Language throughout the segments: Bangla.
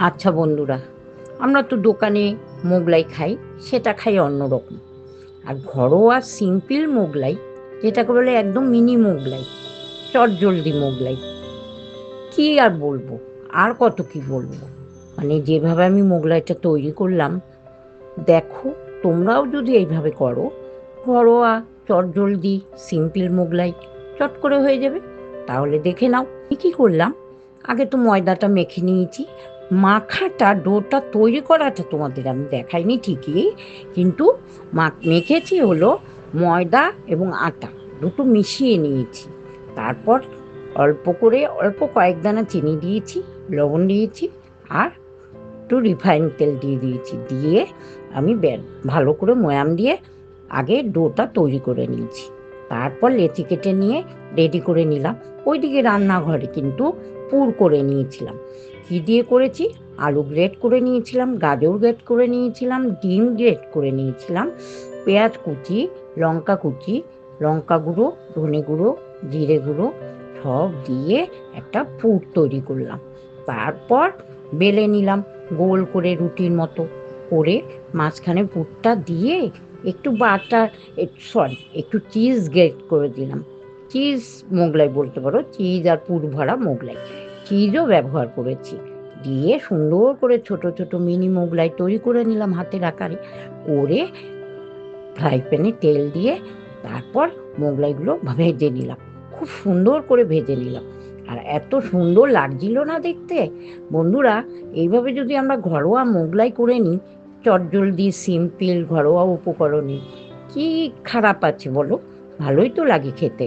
আচ্ছা বন্ধুরা, আমরা তো দোকানে মোগলাই খাই, সেটা খাই অন্যরকম। আর ঘরোয়া সিম্পল মোগলাই, যেটাকে বলে একদম মিনি মোগলাই, চটজলদি মোগলাই, কি আর বলবো, আর কত কি বলবো। মানে যেভাবে আমি মোগলাইটা তৈরি করলাম, দেখো তোমরাও যদি এইভাবে করো, ঘরোয়া চটজলদি সিম্পল মোগলাই চট করে হয়ে যাবে। তাহলে দেখে নাও কি কি করলাম। আগে তো ময়দাটা মেখে নিয়েছি। মাখাটা, ডোটা তৈরি করাটা তোমাদের আমি দেখাইনি ঠিকই, কিন্তু মেখেছি হলো ময়দা এবং আটা দুটো মিশিয়ে নিয়েছি। তারপর অল্প করে অল্প কয়েক দানা চিনি দিয়েছি, লবণ দিয়েছি, আর একটু রিফাইন তেল দিয়ে দিয়েছি। দিয়ে আমি ভালো করে ময়াম দিয়ে আগে ডোটা তৈরি করে নিয়েছি। তারপর লেচি কেটে নিয়ে রেডি করে নিলাম। ওইদিকে রান্নাঘরে কিন্তু পুর করে নিয়েছিলাম। কি দিয়ে করেছি? আলু গ্রেট করে নিয়েছিলাম, গাজর গ্রেট করে নিয়েছিলাম, ডিম গ্রেট করে নিয়েছিলাম, পেঁয়াজ কুচি, লঙ্কা কুচি, লঙ্কা গুঁড়ো, ধনে গুঁড়ো, জিরে গুঁড়ো সব দিয়ে একটা পুর তৈরি করলাম। তারপর বেলে নিলাম গোল করে, রুটির মতো করে। মাঝখানে পুরটা দিয়ে একটু বাটার, একটু চিজ গ্রেট করে দিলাম। চিজ মোগলাই বলতে পারো, চিজ আর পুর ভরা মোগলাই, চিজও ব্যবহার করেছি। দিয়ে সুন্দর করে ছোট ছোট মিনি মোগলাই তৈরি করে নিলাম হাতের আকারে করে। ফ্রাই প্যানে তেল দিয়ে তারপর মোগলাইগুলো ভেজে নিলাম, খুব সুন্দর করে ভেজে নিলাম। আর এত সুন্দর লাগছিল না দেখতে। বন্ধুরা, এইভাবে যদি আমরা ঘরোয়া মোগলাই করে নিই, চটজলদি সিম্পল ঘরোয়া উপকরণে, কি খারাপ আছে বলো? ভালোই তো লাগে খেতে।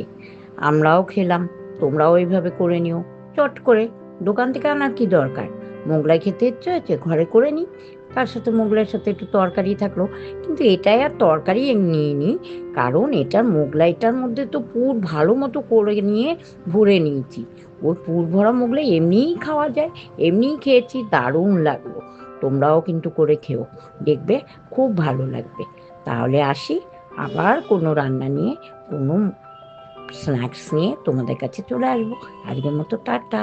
আমরাও খেলাম, তোমরাও এইভাবে করে নিও চট করে। দোকান থেকে আনার কি দরকার? মোগলাই খেতে ইচ্ছে হয়েছে, ঘরে করে নিই। তার সাথে মোগলাইয়ের সাথে একটু তরকারি থাকলো। কিন্তু এটাই আর তরকারি নিয়ে নিই, কারণ এটার মোগলাইটার মধ্যে তো পুর ভালো মতো করে নিয়ে ভরে নিয়েছি। ওর পুর ভরা মোগলাই এমনিই খাওয়া যায়, এমনিই খেয়েছি, দারুণ লাগলো। তোমরাও কিন্তু করে খেও, দেখবে খুব ভালো লাগবে। তাহলে আসি, আবার কোনো রান্না নিয়ে, কোনো স্ন্যাক্স নিয়ে তোমাদের কাছে চলে আসবো। আজকের মতো টাটা।